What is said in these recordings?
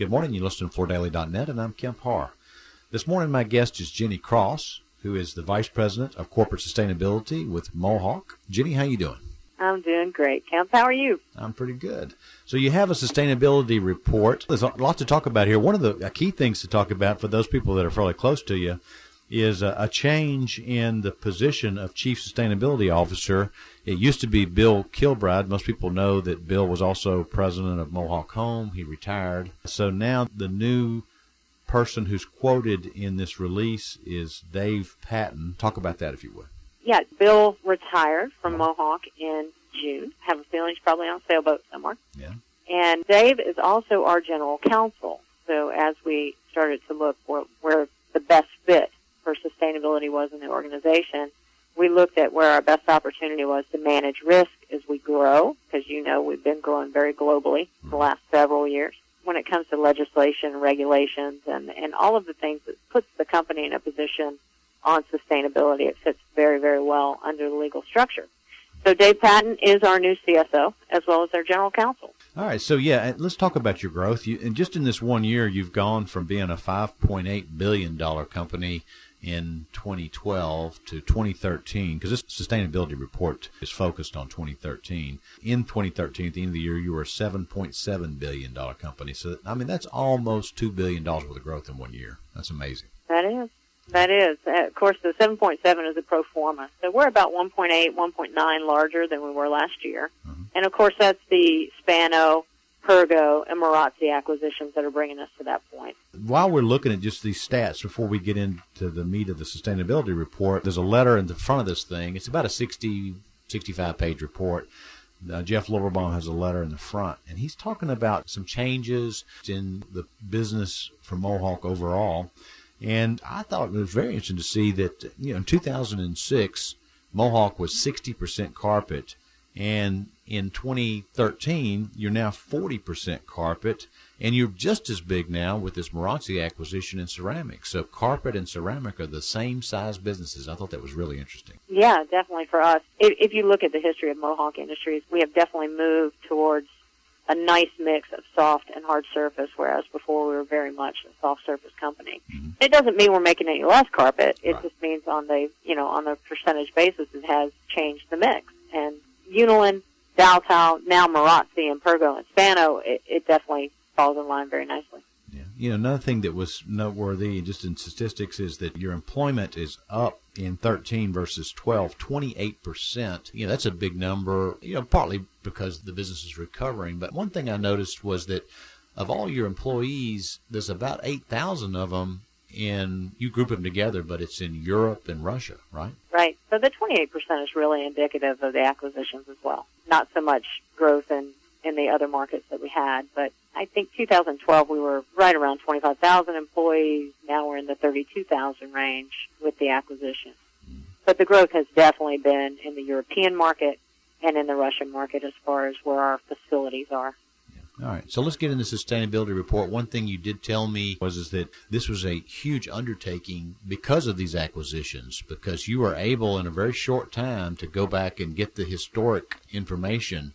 Good morning. You listen to FloorDaily.net, and I'm Kemp Harr. This morning, my guest is Jenny Cross, who is the Vice President of Corporate Sustainability with Mohawk. Jenny, how you doing? I'm doing great, Kemp. How are you? I'm pretty good. So you have a sustainability report. There's a lot to talk about here. One of the key things to talk about for those people that are fairly close to you is a change in the position of Chief Sustainability Officer. It used to be Bill Kilbride. Most people know that Bill was also president of Mohawk Home. He retired. So now the new person who's quoted in this release is Dave Patton. Talk about that, if you would. Yeah, Bill retired from Mohawk in June. Have a feeling he's probably on a sailboat somewhere. Yeah. And Dave is also our general counsel. So as we started to look where the best fit for sustainability was in the organization, we looked at where our best opportunity was to manage risk as we grow, because we've been growing very globally the last several years. When it comes to legislation, regulations, and all of the things that puts the company in a position on sustainability, it fits very, very well under the legal structure. So Dave Patton is our new CSO as well as our general counsel. All right, so let's talk about your growth. And just in this 1 year, you've gone from being a $5.8 billion company in 2012 to 2013, because this sustainability report is focused on 2013. In 2013, at the end of the year, you were a $7.7 billion company. So, that's almost $2 billion worth of growth in 1 year. That's amazing. That is. Of course, the 7.7 is a pro forma. So we're about 1.8, 1.9 larger than we were last year. Mm-hmm. And, of course, that's the Spano, Pergo, and Marazzi acquisitions that are bringing us to that point. While we're looking at just these stats, before we get into the meat of the sustainability report, there's a letter in the front of this thing. It's about a 65-page report. Jeff Lorberbaum has a letter in the front, and he's talking about some changes in the business for Mohawk overall. And I thought it was very interesting to see that, in 2006, Mohawk was 60% carpet, and in 2013, you're now 40% carpet, and you're just as big now with this Marazzi acquisition in ceramics. So carpet and ceramic are the same size businesses. I thought that was really interesting. Yeah, definitely for us. If you look at the history of Mohawk Industries, we have definitely moved towards a nice mix of soft and hard surface, whereas before we were very much a soft surface company. Mm-hmm. It doesn't mean we're making any less carpet. It just means on the percentage basis, it has changed the mix. And Unilin, Daltau, now Marazzi and Pergo and Spano, it definitely falls in line very nicely. Yeah. Another thing that was noteworthy just in statistics is that your employment is up in 13 versus 12, 28%. That's a big number, partly because the business is recovering. But one thing I noticed was that of all your employees, there's about 8,000 of them you group them together, but it's in Europe and Russia, right? Right. So the 28% is really indicative of the acquisitions as well. Not so much growth in the other markets that we had, but I think 2012 we were right around 25,000 employees. Now we're in the 32,000 range with the acquisition. But the growth has definitely been in the European market and in the Russian market as far as where our facilities are. All right, so let's get into the sustainability report. One thing you did tell me is that this was a huge undertaking because of these acquisitions, because you were able in a very short time to go back and get the historic information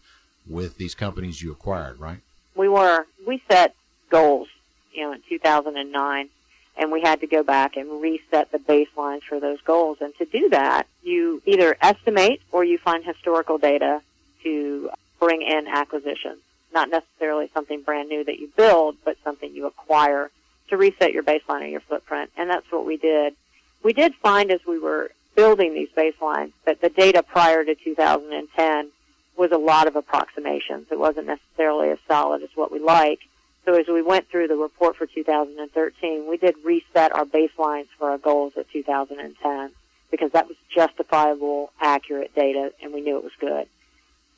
with these companies you acquired, right? We set goals, in 2009, and we had to go back and reset the baselines for those goals. And to do that, you either estimate or you find historical data to bring in acquisitions. Not necessarily something brand new that you build, but something you acquire to reset your baseline or your footprint. And that's what we did. We did find as we were building these baselines that the data prior to 2010 was a lot of approximations. It wasn't necessarily as solid as what we like. So as we went through the report for 2013, we did reset our baselines for our goals at 2010 because that was justifiable, accurate data, and we knew it was good.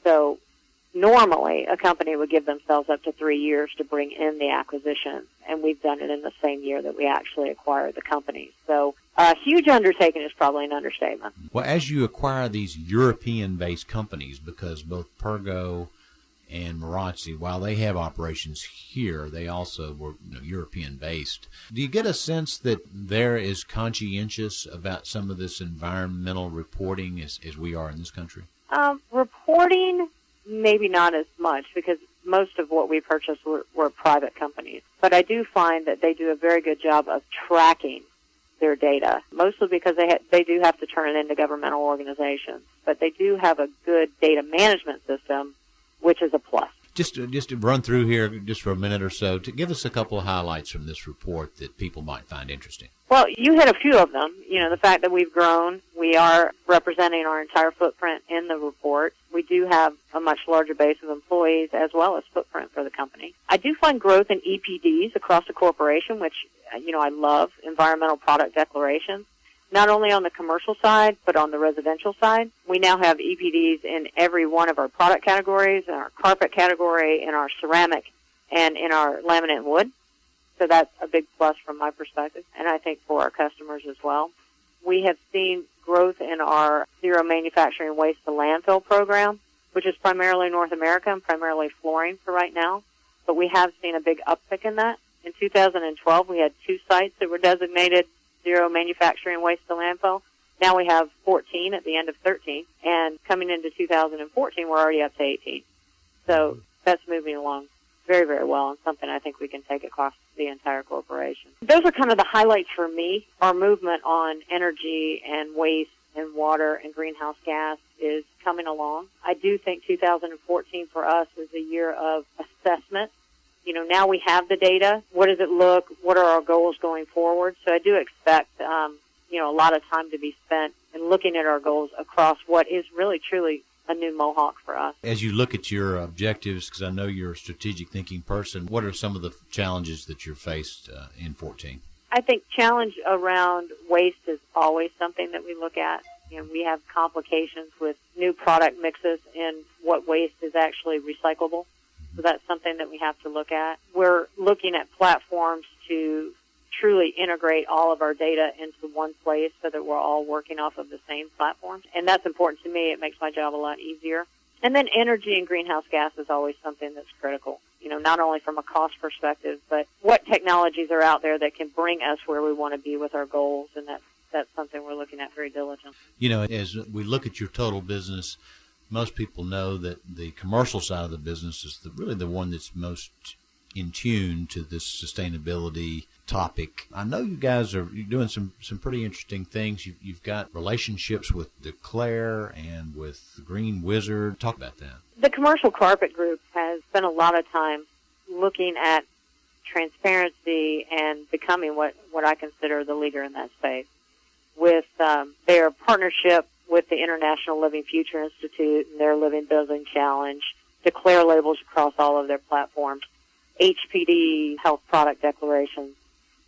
So normally, a company would give themselves up to 3 years to bring in the acquisition, and we've done it in the same year that we actually acquired the company. So a huge undertaking is probably an understatement. Well, as you acquire these European-based companies, because both Pergo and Marazzi, while they have operations here, they also were European-based. Do you get a sense that they're as conscientious about some of this environmental reporting as we are in this country? Reporting, maybe not as much, because most of what we purchased were private companies. But I do find that they do a very good job of tracking their data, mostly because they do have to turn it into governmental organizations. But they do have a good data management system, which is a plus. Just to run through here just for a minute or so, to give us a couple of highlights from this report that people might find interesting. Well, you hit a few of them. The fact that we've grown, we are representing our entire footprint in the report. We do have a much larger base of employees as well as footprint for the company. I do find growth in EPDs across the corporation, which, I love, environmental product declarations. Not only on the commercial side, but on the residential side. We now have EPDs in every one of our product categories, in our carpet category, in our ceramic, and in our laminate and wood. So that's a big plus from my perspective, and I think for our customers as well. We have seen growth in our zero manufacturing waste to landfill program, which is primarily North America and primarily flooring for right now. But we have seen a big uptick in that. In 2012, we had 2 sites that were designated zero manufacturing waste to landfill. Now we have 14 at the end of 13, and coming into 2014, we're already up to 18. So that's moving along very, very well, and something I think we can take across the entire corporation. Those are kind of the highlights for me. Our movement on energy and waste and water and greenhouse gas is coming along. I do think 2014 for us is a year of assessment. Now we have the data. What does it look? What are our goals going forward? So I do expect, a lot of time to be spent in looking at our goals across what is really, truly a new Mohawk for us. As you look at your objectives, because I know you're a strategic thinking person, what are some of the challenges that you're faced in 14? I think challenge around waste is always something that we look at. We have complications with new product mixes and what waste is actually recyclable. So that's something that we have to look at. We're looking at platforms to truly integrate all of our data into one place so that we're all working off of the same platform. And that's important to me. It makes my job a lot easier. And then energy and greenhouse gas is always something that's critical, not only from a cost perspective, but what technologies are out there that can bring us where we want to be with our goals. And that's something we're looking at very diligently. As we look at your total business, most people know that the commercial side of the business is really the one that's most in tune to this sustainability topic. I know you guys you're doing some pretty interesting things. You've got relationships with Declare and with the Green Wizard. Talk about that. The commercial carpet group has spent a lot of time looking at transparency and becoming what I consider the leader in that space. With their partnership with the International Living Future Institute and their Living Building Challenge, Declare labels across all of their platforms, HPD, health product declarations,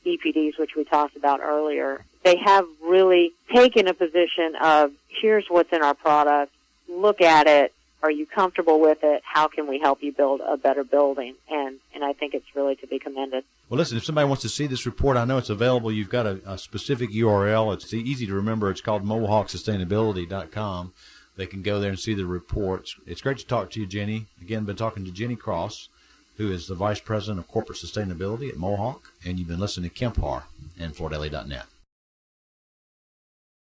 EPDs, which we talked about earlier. They have really taken a position of, here's what's in our product, look at it, are you comfortable with it, how can we help you build a better building? And I think it's really to be commended. Well, listen, if somebody wants to see this report, I know it's available. You've got a specific URL. It's easy to remember. It's called MohawkSustainability.com. They can go there and see the reports. It's great to talk to you, Jenny. Again, been talking to Jenny Cross, who is the Vice President of Corporate Sustainability at Mohawk, and you've been listening to Kemp Harr and FloorDaily.net.